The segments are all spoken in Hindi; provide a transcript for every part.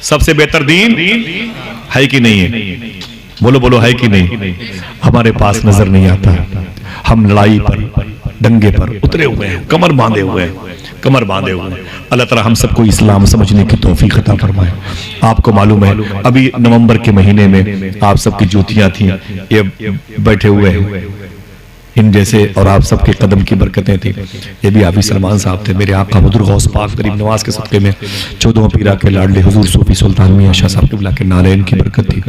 सबसे बेहतर दीन है कि नहीं है? बोलो बोलो, है कि नहीं? हमारे पास नजर नहीं आता। हम लड़ाई पर, दंगे पर उतरे हुए हैं, कमर बांधे हुए हैं, कमर बांधे हुए हैं। अल्लाह ताला हम सबको इस्लाम समझने की तौफीक अता फरमाए। आपको मालूम है अभी नवंबर के महीने में आप सबकी जूतियां थी, ये बैठे हुए हैं इन जैसे, और आप सबके कदम की बरकतें थी। ये भी हाफिज सलमान साहब थे, मेरे आका हुजूर गौस पाक गरीब नवाज के सदक़े में 14वां पीरा के लाडले हुजूर सूफी सुल्तान मियां शाह साहब क़िबला के नालैन की बरकत थी।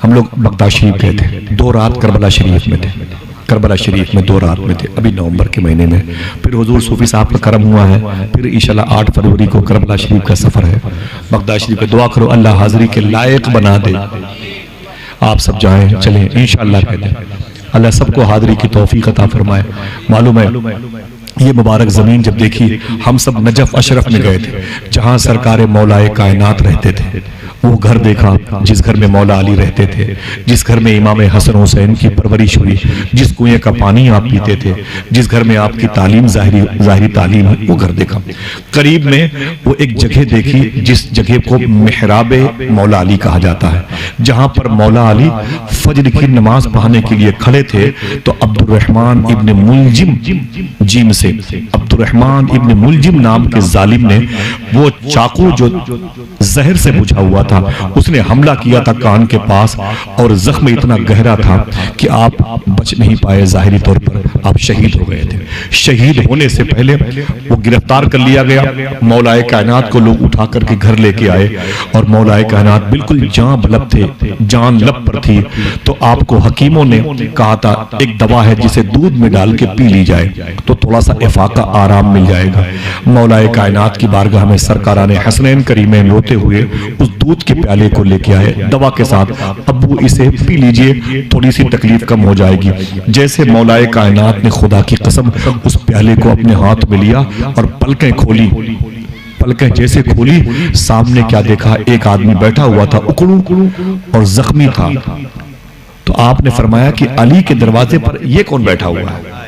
हम लोग बगदाद शरीफ गए थे, 2 रात करबला शरीफ में थे, करबला शरीफ में 2 रात में थे अभी नवंबर के महीने में। फिर हुजूर सूफी साहब का करम हुआ है, फिर इंशाल्लाह 8 फरवरी को करबला शरीफ का सफर है। बगदाद शरीफ पे दुआ करो अल्लाह हाजिरी के लायक बना दे, आप सब जाएं चलें इंशाल्लाह कहते हैं। अल्लाह सबको हाजिरी की तौफीक अता फरमाए। मालूम है ये मुबारक जमीन जब देखी, हम सब नजफ अशरफ में गए थे जहां सरकार मौलाए कायनात रहते थे। वो घर देखा जिस घर में मौला अली रहते थे, जिस घर में इमाम हसन हुसैन की परवरिश हुई, जिस कुएं का पानी आप पीते थे, जिस घर में आपकी तालीम ज़ाहिरी तालीम है, वो घर देखा। करीब में वो एक जगह देखी जिस जगह को मेहराब मौला अली कहा जाता है, जहां पर मौला अली फजर की नमाज पढ़ने के लिए खड़े थे तो अब्दुर्रहमान इब्न मुलजिम, जीम से अब्दुर्रहमान इब्न मुलजिम नाम के जालिम ने वो चाकू जो जहर से बुझा हुआ था, उसने हमला किया था कान के पास, और जख्म इतना गहरा था कि आप बच नहीं पाए, जाहिरी तौर पर आप शहीद हो गए थे। शहीद होने से पहले वो गिरफ्तार कर लिया गया। मौलाए कायनात को लोग उठा करके घर लेके आए और मौलाए कायनात बिल्कुल जान बलब थे, जान लब पर थी। तो आपको हकीमों ने कहा था एक दवा है जिसे दूध में डाल के पी ली जाए तो थोड़ा सा इफाका आराम मिल जाएगा। मौलाए कायनात की बारगाह में सरकाराने हसनैन करीमैन रोते हुए उस दूध के प्याले को लेके आए दवा के साथ, अब्बू इसे पी लीजिए थोड़ी सी तकलीफ कम हो जाएगी। जैसे मौलाए कायनात ने खुदा की कसम उस प्याले को अपने हाथ में लिया और पलकें खोली, पलकें जैसे खोली सामने क्या देखा, एक आदमी बैठा हुआ था उकड़ू और जख्मी था। तो आपने फरमाया कि अली के दरवाजे पर यह कौन बैठा हुआ है?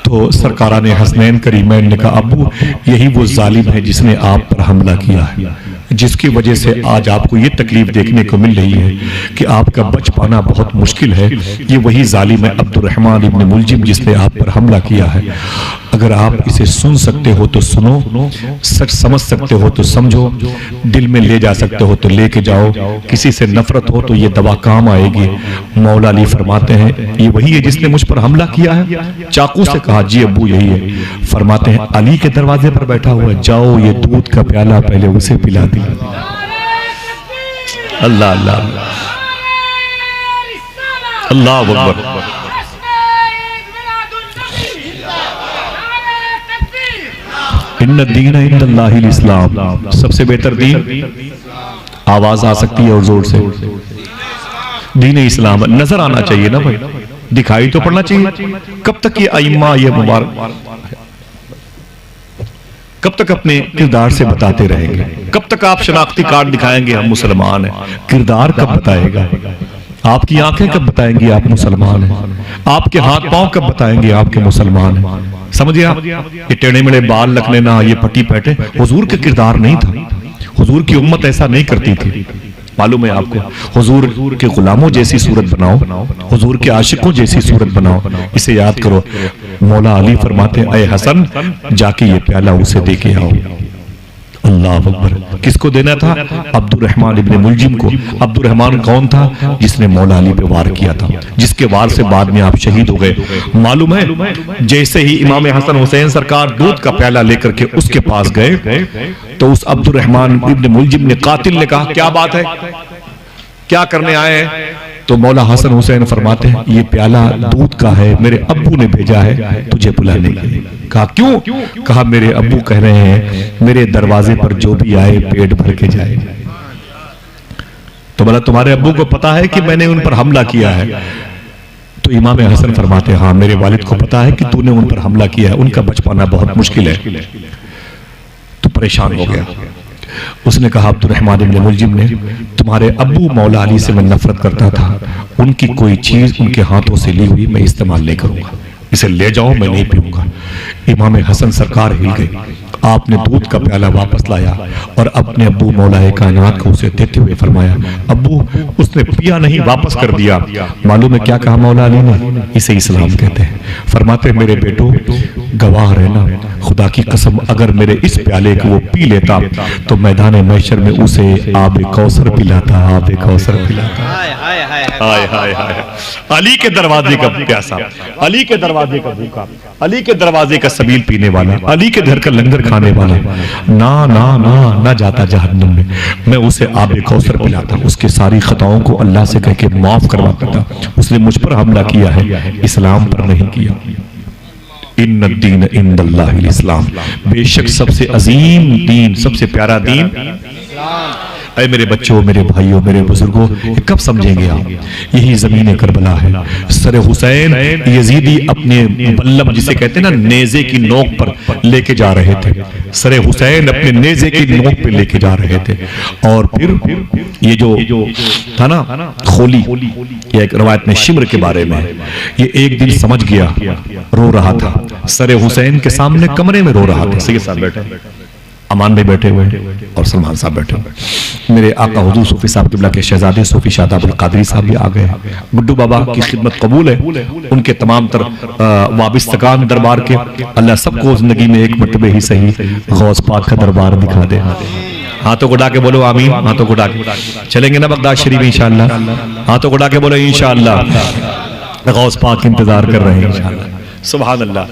तो सरकारा ने हसनैन करीमैन ने कहा अब्बू यही वो जालिम है जिसने आप पर हमला किया है, जिसकी वजह से आज आपको ये तकलीफ देखने को मिल रही है कि आपका बच पाना बहुत मुश्किल है। ये वही जालिम है अब्दुर्रहमान इब्न मुलजिम जिसने आप पर हमला किया है। अगर आप इसे सुन सकते हो तो सुनो, सच समझ सकते हो तो समझो, दिल में ले जा सकते हो तो लेके जाओ, किसी से नफरत हो तो ये दवा काम आएगी। मौला अली फरमाते हैं ये वही है जिसने मुझ पर हमला किया है? चाकू से कहा जी अब्बू यही है। फरमाते हैं अली के दरवाजे पर बैठा हुआ है, जाओ ये दूध का प्याला पहले उसे पिला दिया। अल्लाह अल्लाह अल्लाह अकबर। इन्ना दीन इंदल्लाहिल इस्लाम, सबसे बेहतर दीन। आवाज आ सकती है और जोर से, दीन इस्लाम नजर आना चाहिए ना भाई, दिखाई तो पड़ना चाहिए। कब तक ये अइम्मा ये मुबारक कब तक अपने किरदार से बताते रहेंगे? कब तक आप शनाख्ती कार्ड दिखाएंगे हम मुसलमान हैं? किरदार कब बताएगा? आपकी आंखें कब बताएंगी आप मुसलमान हैं? आपके हाथ पांव कब बताएंगे आपके मुसलमान हैं? समझिए आप, ये टेढ़े मेढ़े बाल रख लेना, ये पट्टी पैटे हुजूर का किरदार नहीं था। हुजूर की उम्मत ऐसा नहीं करती थी। मालूम है आपको, हुजूर के गुलामों जैसी सूरत बनाओ, हुजूर के आशिकों जैसी सूरत बनाओ। इसे याद करो। मौला अली फरमाते हैं ऐ हसन जाके ये प्याला उसे दे के आओ। अल्लाह अकबर। किसको देना था? अब्दुर्रहमान इब्न मुलजिम को। अब्दुर्रहमान कौन था? जिसने मौला अली पे वार किया था, जिसके वार से बाद में आप शहीद हो गए। मालूम है जैसे ही इमाम हसन हुसैन सरकार दूध का प्याला लेकर के उसके पास गए तो उस अब्दुर्रहमान इब्न मुलजिम ने, कातिल ने कहा क्या बात है, क्या करने आए हैं? तो मौला हसन हुसैन फरमाते हैं ये प्याला दूध का है, मेरे अब्बू ने भेजा है तुझे बुलाने के लिए। कहा क्यों? कहा मेरे अब्बू कह रहे हैं मेरे दरवाजे पर जो भी आए पेट भर के जाए। तो बोला तुम्हारे अब्बू को पता है कि मैंने उन पर हमला किया है? तो इमाम हसन फरमाते हैं हाँ मेरे वालिद को पता है कि तूने उन पर हमला किया है, उनका बच पाना बहुत मुश्किल है। तो परेशान हो गया। उसने कहा अब्दुर्रहमान इब्न मुलजिम ने, तुम्हारे अब्बू मौला अली से मैं नफरत करता था, उनकी कोई चीज उनके हाथों से ली हुई मैं इस्तेमाल नहीं करूंगा, इसे ले जाओ मैं नहीं पीऊंगा। इमाम हसन सरकार हिल गए आपने दूध का प्याला वापस लाया और अपने अब्बू मौलाए कायनात को उसे देते हुए फरमाया, अब्बू उसने पिया नहीं, वापस कर दिया। मालूम है क्या कहा मौला अली ने? इसे इस्लाम कहते हैं। फरमाते मेरे बेटो गवाह रहना, खुदा की कसम अगर मेरे इस प्याले को वो पी लेता तो मैदान महशर में उसे आबे कौसर पिलाता, आबे कौसर पिलाता। हाय हाय हाय, अली के दरवाजे का प्यासा, अली के दरवाजे का भूखा, अली के दरवाजे का सबील पीने वाला, अली के घर का लंगर खाने वाला ना ना ना ना जाता जहन्नुम में, मैं उसे आबे कौसर पिलाता, उसके सारी खताओं को अल्लाह से कह के माफ करवाता था। उसने मुझ पर हमला किया है, इस्लाम पर नहीं किया। इन्ना दीन इंदल्लाहिल इस्लाम, बेशक सबसे अजीम दीन, सबसे प्यारा दीन ऐ मेरे बच्चों, मेरे भाइयों, मेरे बुजुर्गों, कब समझेंगे आप? यही ज़मीन करबला है। सर हुसैन यजीदी अपने बल्लम जिसे कहते हैं ना, नेज़े की नोक पर लेके जा रहे थे। सर हुसैन अपने नेज़े की नोक पे लेके जा रहे थे और फिर ये जो था ना खोली, ये एक रवायत में शिम्र के बारे में, ये एक दिन समझ गया, रो रहा था सर हुसैन के सामने कमरे में रो रहा था। सैयद साहब बैठे, अमान भाई बैठे हुए और सलमान साहब बैठे हुए, मेरे आका हुजूर सूफी साहब किबला के शहजादे सूफी शादाब अल कादरी साहब भी आ गए। गुड्डू बाबा की खिदमत कबूल है, उनके तमाम तर वाबिस्तगान दरबार के अल्लाह सबको जिंदगी में एक मरतबे ही सही गौस पाक का दरबार दिखा दे। हाथों को डाके बोलो आमीन, हाथों को डाके चलेंगे ना बगदाद शरीफ इंशाअल्लाह, हाथों को डाके बोलो इंशाअल्लाह, गौस पाक इंतजार कर रहे हैं इंशाअल्लाह। सुभान अल्लाह।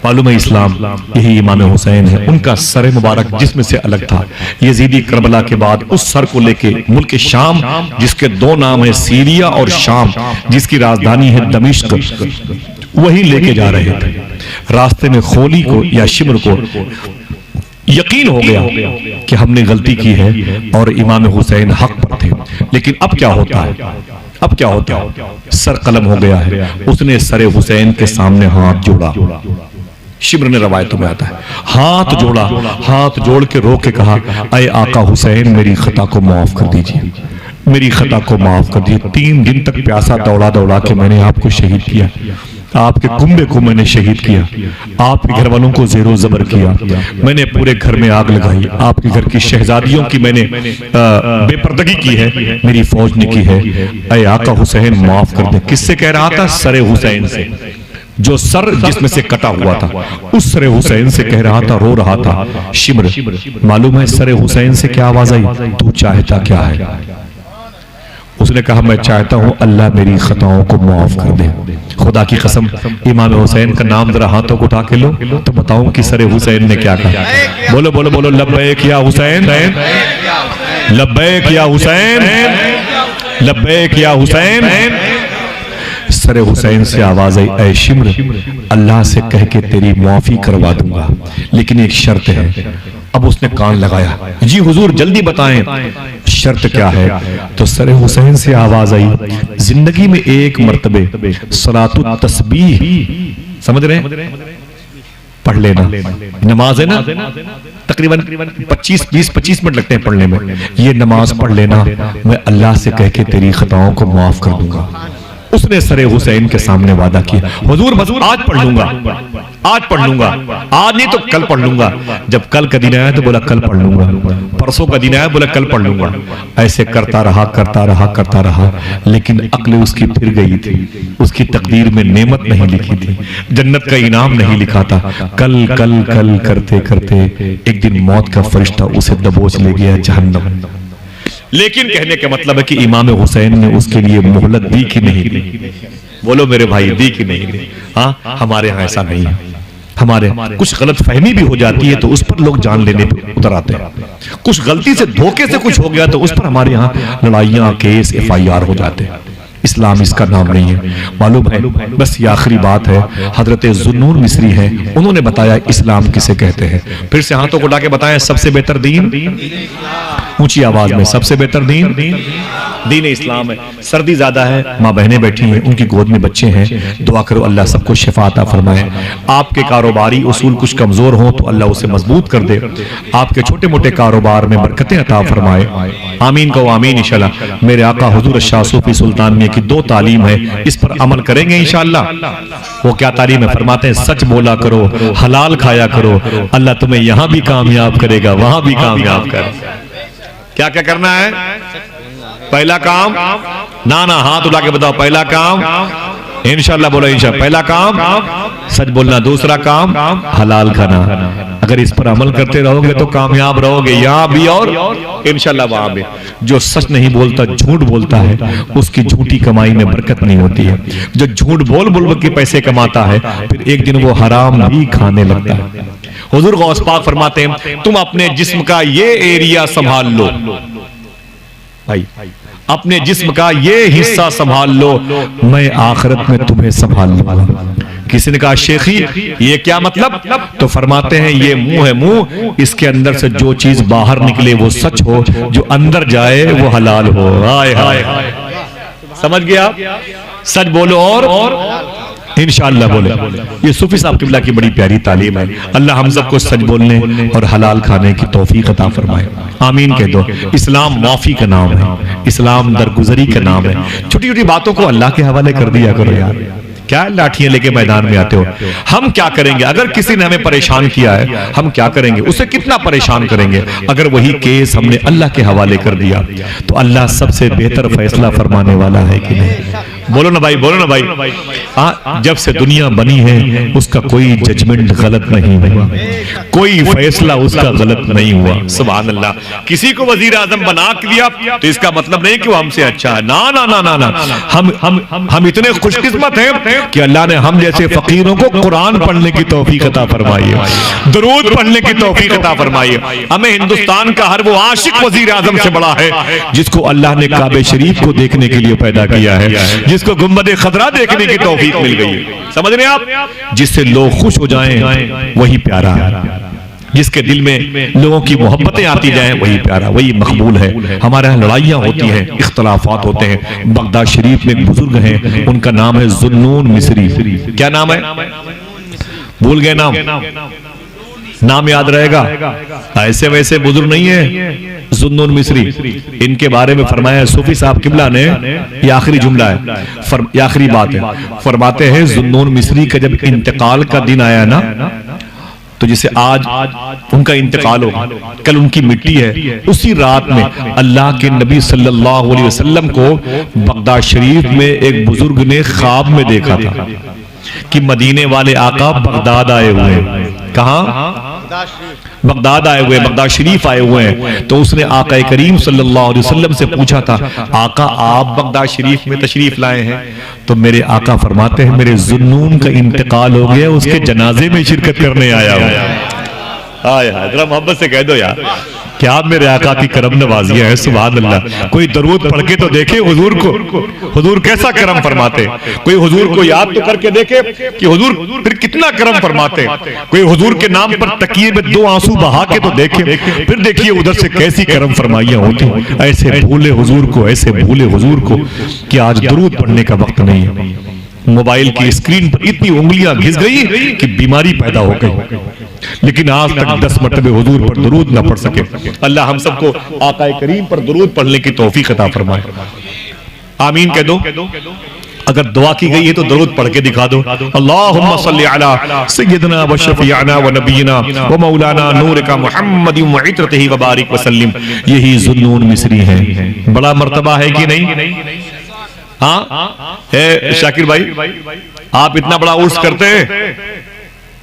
मालूम है इस्लाम यही इमाम हुसैन है, उनका सर मुबारक जिसमें से अलग था। यजीदी करबला के बाद उस सर को लेके मुल्क शाम, जिसके दो नाम है सीरिया और शाम, जिसकी राजधानी है दमिश्क, वही लेके जा रहे थे। रास्ते में खोली को या शिम्र को यकीन हो गया कि हमने गलती की है और इमाम हुसैन हक पर थे। लेकिन अब क्या होता है, अब क्या होता है? सर कलम हो गया है। उसने सर हुसैन के सामने हाथ जोड़ा, शिब्र ने रवायतों में आता है, हाथ जोड़ा, हाथ जोड़ के रो के कहा, अय आका हुसैन मेरी खता को माफ कर दीजिए, मेरी खता को माफ कर दीजिए। 3 दिन तक प्यासा दौड़ा दौड़ा के मैंने आपको शहीद किया, आपके कुंबे को मैंने शहीद किया, आपके घर वालों को जेरो जबर किया, मैंने पूरे घर में आग लगाई, आपके घर की शहजादियों की मैंने बेपर्दगी की है, मेरी फौज ने की है। अय आका हुसैन माफ कर दे। किससे कह रहा था? सरे हुसैन से, जो सर जिसमें से कटा हुआ था उस सरे हुसैन से कह रहा था, रो रहा था। शिम्र, मालूम है सरे हुसैन से क्या आवाज आई? तू चाहता क्या है? उसने कहा मैं चाहता हूं अल्लाह मेरी खताओं को माफ कर दे। खुदा की कसम, इमाम हुसैन का नाम जरा हाथों को उठा के लो तो बताऊं कि सरे हुसैन ने क्या कहा। बोलो बोलो बोलो, लब्बैक या हुसैन, लब्बैक या हुसैन, लब्बैक या हुसैन। सरे हुसैन से आवाज आई, ऐ शिम्र, अल्लाह से कह के तेरी माफी करवा दूंगा, लेकिन एक शर्त है। अब उसने कान लगाया, जी हुजूर जल्दी बताएं शर्त क्या है? तो सरे हुसैन से आवाज आई, जिंदगी में एक मर्तबे सलातुत तस्बीह, समझ रहे हैं, पढ़ लेना। नमाज है ना, तकरीबन 25 मिनट लगते हैं पढ़ने में। ये नमाज पढ़ लेना, मैं अल्लाह से कह के तेरी खताओं को माफ कर दूंगा। उसने सरे हुसैन के सामने वादा किया, हुजूर आज पढ़ लूंगा, आज पढ़ लूंगा, आज नहीं तो कल पढ़ लूंगा। जब कल का दिन आया तो बोला कल पढ़ लूंगा, परसों का दिन आया बोला कल पढ़ लूंगा। ऐसे करता रहा करता रहा करता रहा, लेकिन अक्ल उसकी फिर गई थी। उसकी तकदीर में नेमत नहीं लिखी थी, जन्नत का इनाम नहीं लिखा था। कल कल कल करते करते एक दिन मौत का फरिश्ता उसे दबोच ले गया जहन्नम। लेकिन कहने का मतलब है कि इमाम हुसैन ने उसके लिए मोहलत दी कि नहीं दी? बोलो मेरे भाई, दी कि नहीं दी? हाँ, हमारे यहाँ ऐसा नहीं है। हमारे कुछ गलत फहमी भी हो जाती है तो उस पर लोग जान लेने पे उतर आते हैं। कुछ गलती से धोखे से कुछ हो गया तो उस पर हमारे यहाँ लड़ाइयाँ, केस, FIR हो जाते हैं। इस्लाम इसका नाम नहीं है, मालूम है। बस ये आखिरी बात है, हजरत जुन्नून मिस्री है, उन्होंने बताया इस्लाम किसे कहते हैं। फिर से हाथों को उठा के बताया, सबसे बेहतर दीन, ऊंची आवाज में, सबसे बेहतर दीन दीन इस्लाम है। सर्दी ज्यादा है, माँ बहनें बैठी हैं, उनकी गोद में बच्चे हैं, दुआ करो अल्लाह सबको शिफा अता फरमाए। आपके कारोबारी उसूल कुछ कमजोर हो तो अल्लाह उसे मजबूत कर दे, आपके छोटे मोटे कारोबार में बरकतें अता फरमाए। आमीन कहो आमीन इंशाल्लाह। मेरे आका हुजूर शाह सूफी सुल्तान मियां की 2 तालीम है, इस पर अमल करेंगे इंशाअल्लाह। वो क्या तालीम है? फरमाते हैं सच बोला करो, हलाल खाया करो, अल्लाह तुम्हें यहां भी कामयाब करेगा, वहां भी कामयाब कर। क्या क्या करना है? पहला काम ना हाथ उठा के बताओ, पहला काम इंशाअल्लाह बोलो, इंशाअल्लाह। पहला काम सच बोलना, दूसरा काम हलाल खाना। अगर इस पर अमल करते रहोगे तो कामयाब रहोगे, यहां भी और इंशाअल्लाह वहां भी। जो सच नहीं बोलता, झूठ बोलता है, उसकी झूठी कमाई में बरकत नहीं होती है। जो झूठ बोल बोल के पैसे कमाता है, फिर एक दिन वो हराम भी खाने लगता है। हुजूर गौस पाक फरमाते हैं तुम अपने जिस्म का ये एरिया संभाल लो भाई, अपने जिस्म का ये हिस्सा संभाल लो, मैं आखिरत में तुम्हें संभाल लूंगा। किसी ने कहा शेखी ये क्या मतलब? तो फरमाते हैं ये मुंह है, मुंह, इसके अंदर से जो चीज बाहर निकले वो सच हो, जो अंदर जाए वो हलाल हो। हाय हाय, समझ गया? सच बोलो और इंशाअल्लाह बोले। ये सूफी साहब किबला की बड़ी प्यारी तालीम है। अल्लाह हम सबको सच बोलने और हलाल खाने की तौफीक अता फरमाए, आमीन कह दो। इस्लाम माफी का नाम है, इस्लाम दरगुजरी का नाम है। छोटी छोटी बातों को अल्लाह के हवाले कर दिया करो यार, क्या लाठियां लेके मैदान में आते हो? हम क्या करेंगे अगर किसी ने हमें परेशान किया है? हम क्या करेंगे? उसे कितना परेशान करेंगे? अगर वही केस हमने अल्लाह के हवाले कर दिया तो अल्लाह सबसे बेहतर फैसला फरमाने वाला है कि नहीं? बोलो ना भाई, बोलो ना भाई। जब से दुनिया बनी है उसका कोई जजमेंट गलत नहीं हुआ, कोई फैसला उसका गलत नहीं हुआ। सुभान अल्लाह। किसी को वजीर आजम बना दिया तो इसका मतलब नहीं कि वो हमसे अच्छा है, ना ना ना ना ना। हम इतने खुशकिस्मत हैं कि अल्लाह ने हम जैसे फकीरों को कुरान पढ़ने की तौफीक अता फरमाई है, दरूद पढ़ने की तौफीक अता फरमाई है। हमें हिंदुस्तान का हर वो आशिक वजीर आजम से बड़ा है जिसको अल्लाह ने काबे शरीफ को देखने के लिए पैदा किया है, जिसको गुंबद खतरा देखने की तौफीक मिल गई है। समझ रहे हैं आप? जिससे लोग खुश हो जाएं वही प्यारा है, जिसके दिल में लोगों की मोहब्बतें आती जाएं वही प्यारा, वही मकबूल है। हमारे यहाँ लड़ाइयाँ होती हैं, इख्तलाफात होते हैं। बगदाद शरीफ में एक बुजुर्ग हैं, उनका नाम है जुन्नून मिस्री। क्या नाम है? भूल गए नाम? नाम याद रहेगा? ऐसे वैसे बुजुर्ग नहीं है, जुन्नून मिस्री। इनके बारे में फरमाया सूफी साहब किबला ने, ये आखिरी जुमला है, ये आखिरी बात है। फरमाते हैं जुन्नून मिस्री का जब इंतकाल का दिन आया ना, तो जैसे आज उनका इंतकाल हो, कल उनकी मिट्टी है, उसी रात में अल्लाह के नबी सल्लल्लाहु अलैहि वसल्लम को बगदाद शरीफ में एक बुजुर्ग ने ख्वाब में देखा था कि मदीने वाले आका बगदाद आए हुए हैं। कहाँ? बगदाद आए हुए, बगदाद शरीफ आए हुए हैं। तो उसने आका करीम सल्लल्लाहु अलैहि वसल्लम से पूछा था, आका आप बगदाद शरीफ में तशरीफ लाए हैं? तो मेरे आका फरमाते हैं मेरे जुन्नून का इंतकाल हो गया, उसके जनाजे में शिरकत करने आया हूं। हाय हाय, जरा मोहब्बत से कह दो यार, क्या मेरे आका की करम नवाजियां है। सुभान अल्लाह। कोई दरूद पढ़ के तो देखे हुजूर को, हुजूर कैसा करम फरमाते। कोई हुजूर को याद तो करके देखे कि हुजूर फिर कितना करम फरमाते। कोई हुजूर के नाम पर तकिए में 2 आंसू बहा के तो देखे, फिर देखिए उधर से कैसी करम फरमाइयां होती। ऐसे भूले हुजूर को, ऐसे भूले हुजूर को कि आज दरूद पढ़ने का वक्त नहीं है। मोबाइल की स्क्रीन पर इतनी उंगलियां घिस गई कि बीमारी पैदा हो गई, लेकिन आज तक 10 मरतबे हुजूर पर दरूद न पढ़ सके। अल्लाह हम सबको आका करीम पर दरूद पढ़ने की तौफीक अता फरमाए, आमीन कह दो। अगर दुआ की गई है तो दरूद पढ़ के दिखा दो। अल्लाहुम्मा सल्ली अला सय्यिदना व शफीअना व नबीना व मौलाना नूर का मुहम्मद व इत्रतिही व बारिक व सल्लिम। यही जुन्नून मिस्री है। बड़ा मर्तबा है कि नहीं? हाँ है शाकिर भाई, आप इतना बड़ा उर्स करते हैं।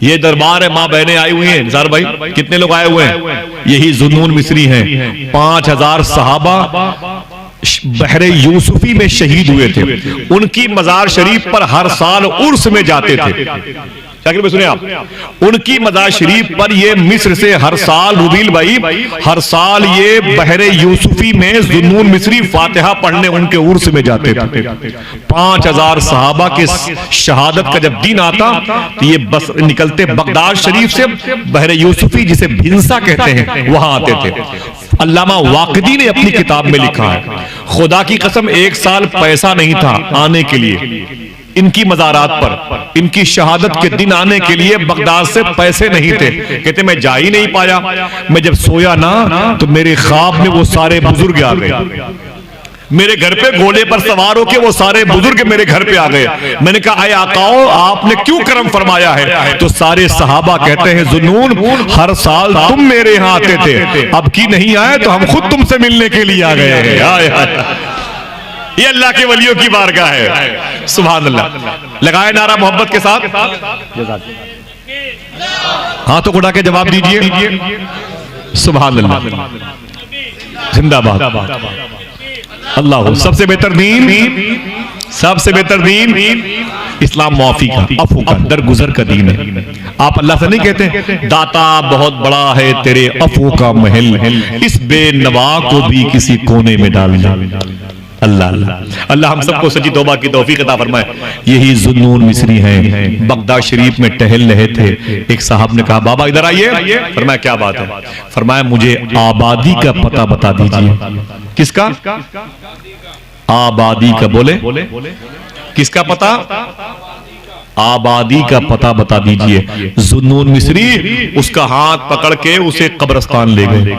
ये दरबार है, माँ बहनें आई हुई हैं। निसार भाई कितने लोग आए हुए हैं? यही जुन्नून मिस्री हैं। 5000 सहाबा बहरे यूसुफी में शहीद हुए थे। उनकी मजार शरीफ पर हर साल उर्स में जाते थे। शाकिर भाई सुनिए आप, उनकी मजार शरीफ पर ये मिस्र से हर साल, रुबील भाई, हर साल ये बहरे यूसुफी में जुन्नून मिस्री फातिहा पढ़ने उनके उर्स में जाते थे। 5000 सहाबा के शहादत का जब दिन आता तो ये बस निकलते बगदाद शरीफ से बहरे यूसुफी, जिसे भिंसा कहते हैं, वहां आते थे। अल्लामा वाक़िदी ने अपनी किताब में लिखा है, खुदा की कसम 1 साल पैसा नहीं था आने के लिए इनकी मज़ारात पर। इनकी शहादत के दिन आने के लिए बगदाद से पैसे नहीं थे। कहते मैं जा ही नहीं पाया। मैं जब सोया ना तो मेरे ख्वाब में वो सारे बुजुर्ग आ गए। मेरे घर पे घोड़े पर सवार होके वो सारे बुजुर्ग मेरे घर पे आ गए। मैंने कहा, आए आकाओ, आपने क्यों करम फरमाया है? तो सारे सहाबा कहते हैं, जुनून, हर साल तुम मेरे यहाँ आते थे, अब की नहीं आए तो हम खुद तुमसे मिलने के लिए आ गए हैं। ये अल्लाह के वलियों की बारगाह है। सुभान अल्लाह। लगाए नारा मोहब्बत के साथ, हाथों को उठा के जवाब दीजिए, सुभान अल्लाह, जिंदाबाद। अल्लाह। सबसे बेहतर दीन, सबसे बेहतर दीन इस्लाम मुआफी का, अफू का, दरगुजर का दीन है। आप अल्लाह से नहीं कहते, दाता बहुत बड़ा है तेरे अफू का महल, इस बेनवा को भी किसी कोने में डाल दे। अल्लाह अल्लाह अल्लाह हम सबको सच्ची तौबा की तौफीक अता फरमाए। यही जुन्नून मिस्री हैं, बगदाद शरीफ में टहल रहे थे। एक साहब ने कहा, बाबा इधर आइए। फरमाया, क्या बात है? फरमाया, मुझे आबादी का पता बता दीजिए। किसका? आबादी का। बोले, किसका पता? आबादी का पता बता दीजिए। जुन्नून मिस्री उसका हाथ पकड़ के उसे कब्रिस्तान ले गए।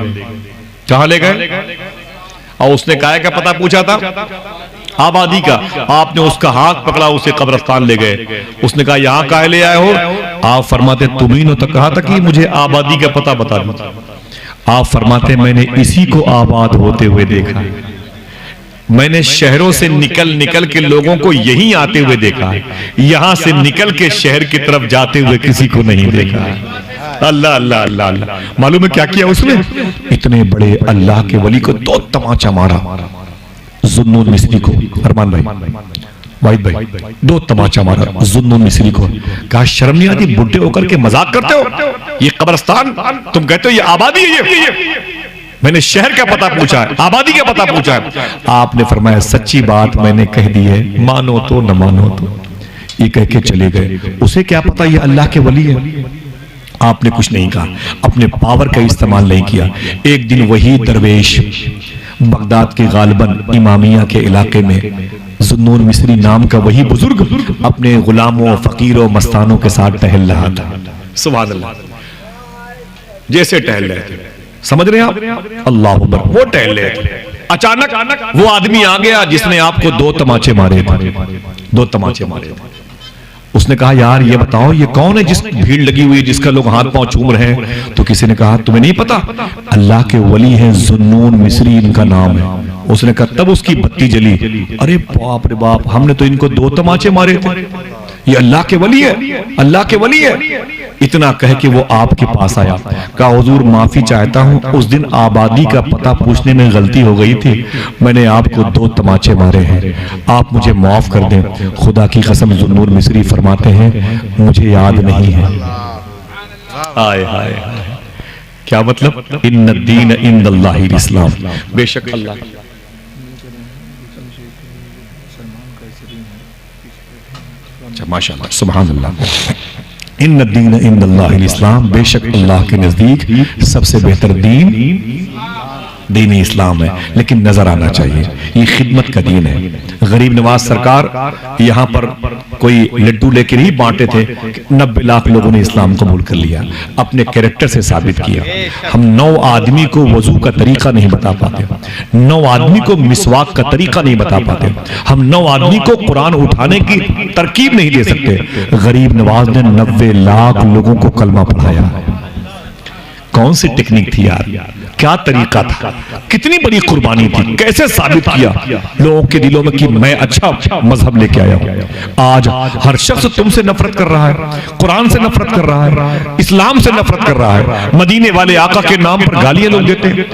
कहां ले गए? और उसने काय का पता पूछा था? आबादी का। आपने उसका हाथ पकड़ा, उसे कब्रिस्तान ले गए। उसने कहा, यहां काहे ले आए हो? आप फरमाते, तुम्ही ने तो कहा था कि मुझे आबादी का पता बता दो। आप फरमाते, मैंने इसी को आबाद होते हुए देखा। मैंने शहरों से निकल के लोगों को यहीं आते हुए देखा, यहां से निकल के शहर की तरफ जाते हुए किसी को नहीं देखा। अल्लाह अल्लाह अल्लाह अल्लाह। मालूम है क्या किया उसने? इतने बड़े अल्लाह के वली को 2 तमाचा मारा, जुन्नून मिस्री को। अरमान भाई, वाहिद भाई, 2 तमाचा मारा जुन्नून मिस्री को। कहा, शर्म नहीं आती? बुढ़े होकर के मजाक करते हो? ये कब्रिस्तान तुम कहते हो ये आबादी है? ये मैंने शहर का पता पूछा है, आबादी का पता पूछा है। आपने फरमाया, सच्ची बात मैंने कह दी है, मानो तो न मानो तो। ये कह के चले गए। उसे क्या पता ये अल्लाह के वली है? आपने कुछ नहीं कहा, अपने पावर का इस्तेमाल नहीं किया। एक दिन वही दरवेश बगदाद के गालिबन इमामिया के इलाके में जुन्नून मिस्री नाम का वही बुजुर्ग अपने गुलामों, फकीरों, मस्तानों के साथ टहल रहा था। सुभान अल्लाह। जैसे टहल रहे थे, समझ रहे हैं आप? अल्लाह अकबर। वो टहल रहे थे, अचानक वो आदमी आ गया जिसने आपको 2 तमाचे मारे थे। 2 तमाचे मारे थे। उसने कहा, यार ये बताओ ये कौन है जिस भीड़ लगी हुई है, जिसका लोग हाथ पांव चूम रहे हैं? तो किसी ने कहा, तुम्हें नहीं पता? अल्लाह के वली हैं, जुन्नून मिस्री इनका नाम है। उसने कहा, तब उसकी बत्ती जली। अरे बाप रे बाप, हमने तो इनको 2 तमाचे मारे थे, ये अल्लाह के वली है, अल्लाह के वली है। इतना कह के वो आपके पास आया। कहा, हुजूर माफी चाहता हूं, उस दिन आबादी का पता पूछने में गलती हो गई थी, मैंने आपको 2 तमाचे मारे हैं, आप मुझे माफ कर दें। खुदा की कसम, जुन्नून मिस्री फरमाते हैं, मुझे याद नहीं है। आए हाय, क्या मतलब? इन्ना दीन इंदल्लाहिल इस्लाम, बेशक अल्लाह। अच्छा, माशाअल्लाह, सुभान अल्लाह। इन्ना दीन इंदल्लाहिल इस्लाम, बेशक अल्लाह के नजदीक सबसे बेहतर दीन इस्लाम है। लेकिन नजर आना चाहिए, ये खिदमत का दीन है। गरीब नवाज सरकार यहाँ पर कोई लड्डू लेकर ही बांटे थे, 90 लाख लोगों ने इस्लाम कबूल कर लिया, अपने कैरेक्टर से साबित किया। हम 9 आदमी को वजू का तरीका नहीं बता पाते, 9 आदमी को मिसवाक का तरीका नहीं बता पाते, हम 9 आदमी को कुरान उठाने की तरकीब नहीं दे सकते। गरीब नवाज ने 90 लाख लोगों को कलमा पढ़ाया। कौन सी टेक्निक थी यार, क्या तरीका था, कितनी बड़ी कुर्बानी थी, कैसे साबित किया लोगों के दिलों में कि मैं अच्छा मजहब लेके आया हूं। आज हर शख्स तुमसे नफरत कर रहा है, कुरान से नफरत कर रहा है, इस्लाम से नफरत कर रहा है, मदीने वाले आका के नाम पर गालियां लोग देते हैं,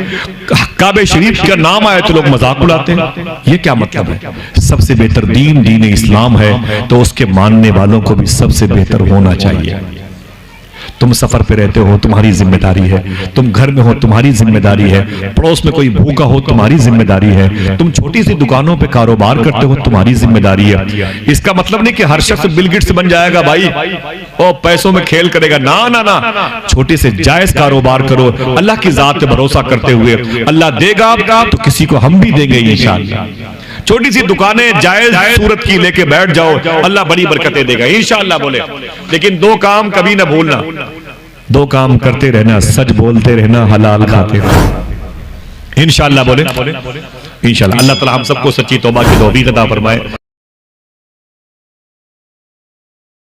काबे शरीफ का नाम आए तो लोग मजाक उड़ाते हैं। ये क्या मतलब है? सबसे बेहतर दीन इस्लाम है, तो उसके मानने वालों को भी सबसे बेहतर होना चाहिए। तुम सफर पे रहते हो, तुम्हारी जिम्मेदारी है, तुम घर में हो, तुम्हारी जिम्मेदारी है, पड़ोस में कोई भूखा हो, तुम्हारी जिम्मेदारी है, तुम छोटी सी दुकानों पे कारोबार करते हो, तुम्हारी जिम्मेदारी है। इसका मतलब नहीं कि हर शख्स बिल गेट्स बन जाएगा भाई और पैसों में खेल करेगा, ना ना ना, छोटे से जायज कारोबार करो, अल्लाह की जात पे भरोसा करते हुए। अल्लाह देगा तो किसी को हम भी देंगे इंशाअल्लाह। छोटी सी दुकानें जायज सूरत की लेके बैठ जाओ, अल्लाह बड़ी बरकतें देगा इंशाअल्लाह बोले। लेकिन 2 काम कभी ना भूलना, 2 काम करते रहना, सच बोलते रहना, हलाल खाते रहना। इंशाअल्लाह बोले इंशाअल्लाह। अल्लाह ताला हम सबको सच्ची तौबा की तौफीक अता फरमाए।